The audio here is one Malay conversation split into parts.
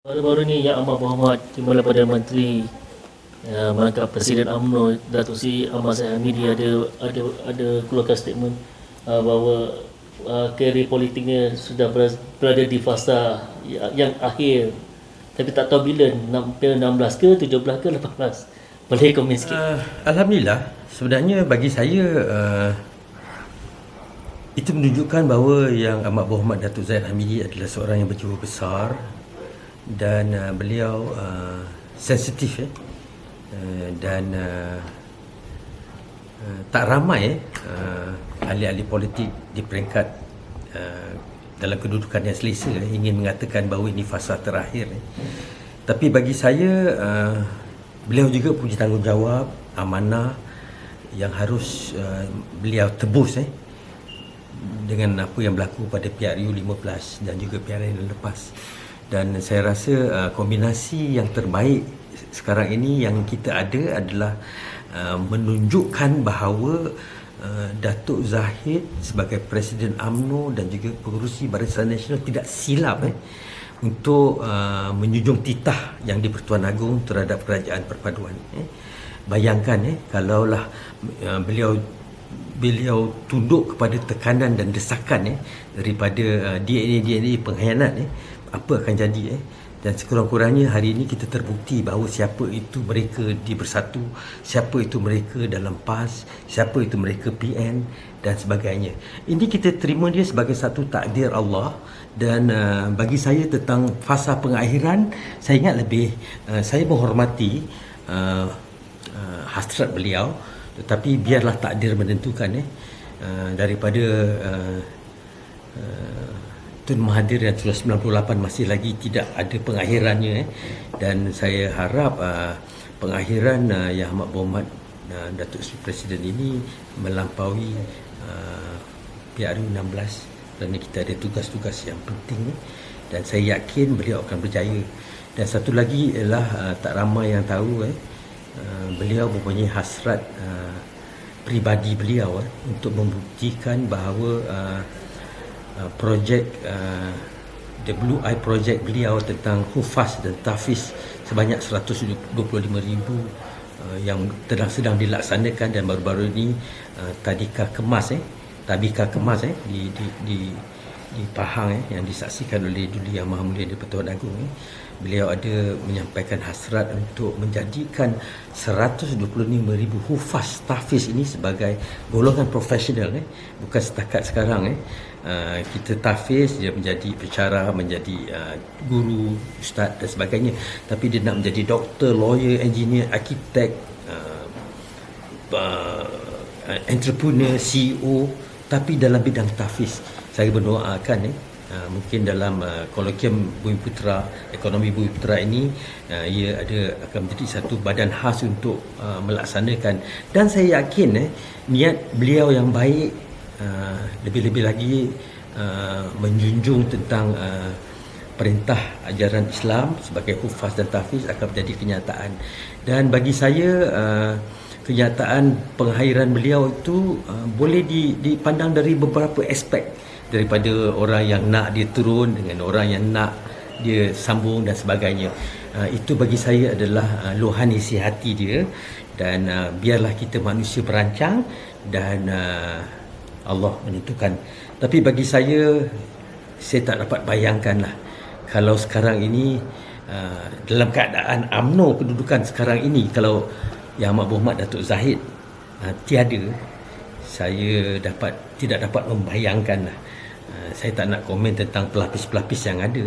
Baru-baru ni Yang Amat Berhormat Timbalan Perdana Menteri merangkap Presiden UMNO Datuk Seri Ahmad Zahid Hamidi ada keluarkan statement bahawa karier politiknya sudah berada di fasa yang akhir, tapi tak tahu bila, 16 ke 17 ke 18. Boleh komen sikit? Alhamdulillah, sebenarnya bagi saya itu menunjukkan bahawa Yang Amat Berhormat Datuk Zahid Hamidi adalah seorang yang berjiwa besar dan beliau sensitif dan tak ramai ahli-ahli politik di peringkat dalam kedudukan yang selesa ingin mengatakan bahawa ini fasa terakhir. Tapi bagi saya beliau juga punya tanggungjawab, amanah yang harus beliau tebus dengan apa yang berlaku pada PRU 15 dan juga PRN yang lepas. Dan saya rasa kombinasi yang terbaik sekarang ini yang kita ada adalah menunjukkan bahawa Datuk Zahid sebagai Presiden UMNO dan juga pengerusi Barisan Nasional tidak silap untuk menjunjung titah yang di-Pertuan Agong terhadap Kerajaan Perpaduan. Bayangkan kalaulah beliau tunduk kepada tekanan dan desakan daripada DNA pengkhianat, apa akan jadi. Dan sekurang-kurangnya hari ini kita terbukti bahawa siapa itu mereka di Bersatu, siapa itu mereka dalam PAS, siapa itu mereka PN dan sebagainya. Ini kita terima dia sebagai satu takdir Allah. Dan bagi saya tentang fasa pengakhiran, saya ingat lebih, saya menghormati hasrat beliau, tetapi biarlah takdir menentukan daripada Tun Mahathir yang sudah 98 masih lagi tidak ada pengakhirannya, dan saya harap pengakhiran Yang Amat Berhormat Datuk Seri Presiden ini melampaui PRU 16 kerana kita ada tugas-tugas yang penting dan saya yakin beliau akan berjaya. Dan satu lagi ialah tak ramai yang tahu beliau mempunyai hasrat pribadi beliau untuk membuktikan bahawa projek The Blue Eye Project beliau tentang Hufaz dan Tahfiz sebanyak 125,000 yang sedang dilaksanakan, dan baru-baru ini Tabika Kemas di Pahang yang disaksikan oleh Duli Yang Maha Mulia di-Pertuan Agong. Beliau ada menyampaikan hasrat untuk menjadikan 125,000 hufaz tahfiz ini sebagai golongan profesional, bukan setakat sekarang kita tahfiz dia menjadi pensyarah, menjadi guru, ustaz dan sebagainya, tapi dia nak menjadi doktor, lawyer, engineer, arkitek, entrepreneur, CEO, tapi dalam bidang tahfiz. Saya berdoakan mungkin dalam kolokium Bumi Putera, ekonomi Bumi Putera ini ia akan menjadi satu badan khas untuk melaksanakan, dan saya yakin niat beliau yang baik lebih-lebih lagi menjunjung tentang perintah ajaran Islam sebagai hufaz dan tahfiz akan menjadi kenyataan. Dan bagi saya kenyataan pengakhiran beliau itu boleh dipandang dari beberapa aspek, daripada orang yang nak dia turun dengan orang yang nak dia sambung dan sebagainya. Itu bagi saya adalah luahan isi hati dia, dan biarlah kita manusia berancang dan Allah menentukan. Tapi bagi saya tak dapat bayangkanlah kalau sekarang ini dalam keadaan UMNO kedudukan sekarang ini, kalau Yang Amat Berhormat Datuk Zahid tiada, saya tidak dapat membayangkanlah. Saya tak nak komen tentang pelapis-pelapis yang ada,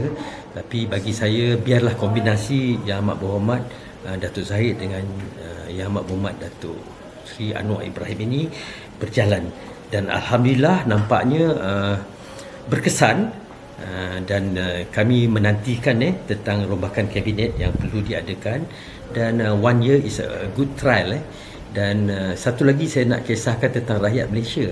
tapi bagi saya biarlah kombinasi Yang Amat Berhormat Datuk Zahid dengan Yang Amat Berhormat Datuk Seri Anwar Ibrahim ini berjalan, dan alhamdulillah nampaknya berkesan, dan kami menantikan tentang rombakan kabinet yang perlu diadakan, dan 1 year is a good trial. Dan satu lagi saya nak kisahkan tentang rakyat Malaysia.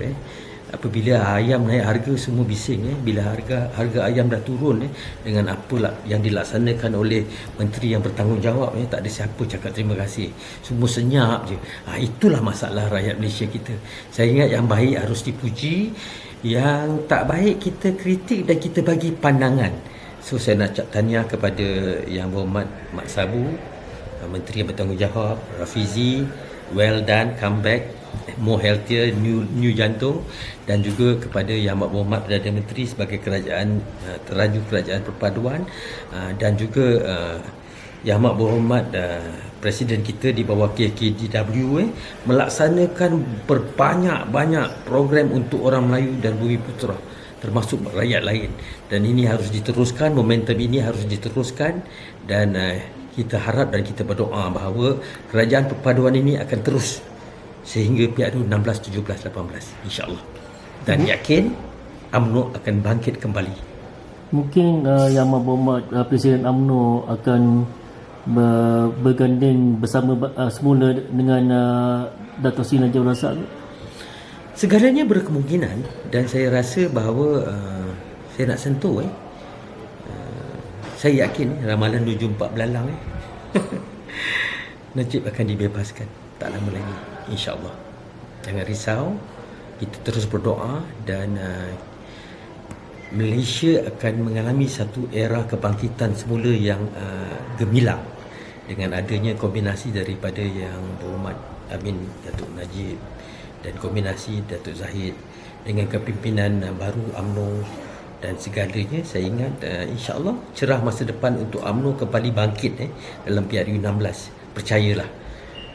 Apabila ayam naik harga, semua bising. Bila harga ayam dah turun dengan apa yang dilaksanakan oleh menteri yang bertanggungjawab, tak ada siapa cakap terima kasih. Semua senyap je. Itulah masalah rakyat Malaysia kita. Saya ingat yang baik harus dipuji, yang tak baik kita kritik dan kita bagi pandangan. So saya nak tahniah kepada Yang Berhormat Mak Sabu, Menteri yang bertanggungjawab, Rafizi, well done, come back, more healthier, new jantung, dan juga kepada Yang Amat Berhormat Perdana Menteri sebagai teraju kerajaan perpaduan, dan juga Yang Amat Berhormat Presiden kita di bawah KKDW melaksanakan berbanyak program untuk orang Melayu dan Bumiputera, termasuk rakyat lain, dan ini harus diteruskan, momentum ini harus diteruskan, dan kita harap dan kita berdoa bahawa kerajaan perpaduan ini akan terus sehingga PRU 16, 17, 18 insya-Allah, dan yakin UMNO akan bangkit kembali. Mungkin Yang Berhormat Presiden UMNO akan berganding bersama semula dengan Dato' Sri Najib Razak. Segalanya berkemungkinan, dan saya rasa bahawa saya nak sentuh saya yakin ramalan 24 belalang Najib akan dibebaskan tak lama lagi insya-Allah. Jangan risau, kita terus berdoa, dan Malaysia akan mengalami satu era kebangkitan semula yang gemilang dengan adanya kombinasi daripada Yang Berhormat Amin Datuk Najib dan kombinasi Datuk Zahid dengan kepimpinan baru UMNO dan segalanya. Saya ingat insya-Allah cerah masa depan untuk UMNO kembali bangkit dalam PRU 16. Percayalah,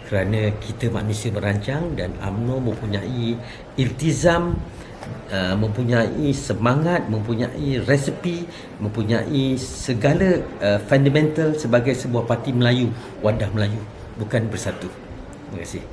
kerana kita manusia merancang dan UMNO mempunyai iltizam, mempunyai semangat, mempunyai resepi, mempunyai segala fundamental sebagai sebuah parti Melayu, wadah Melayu, bukan bersatu. Terima kasih.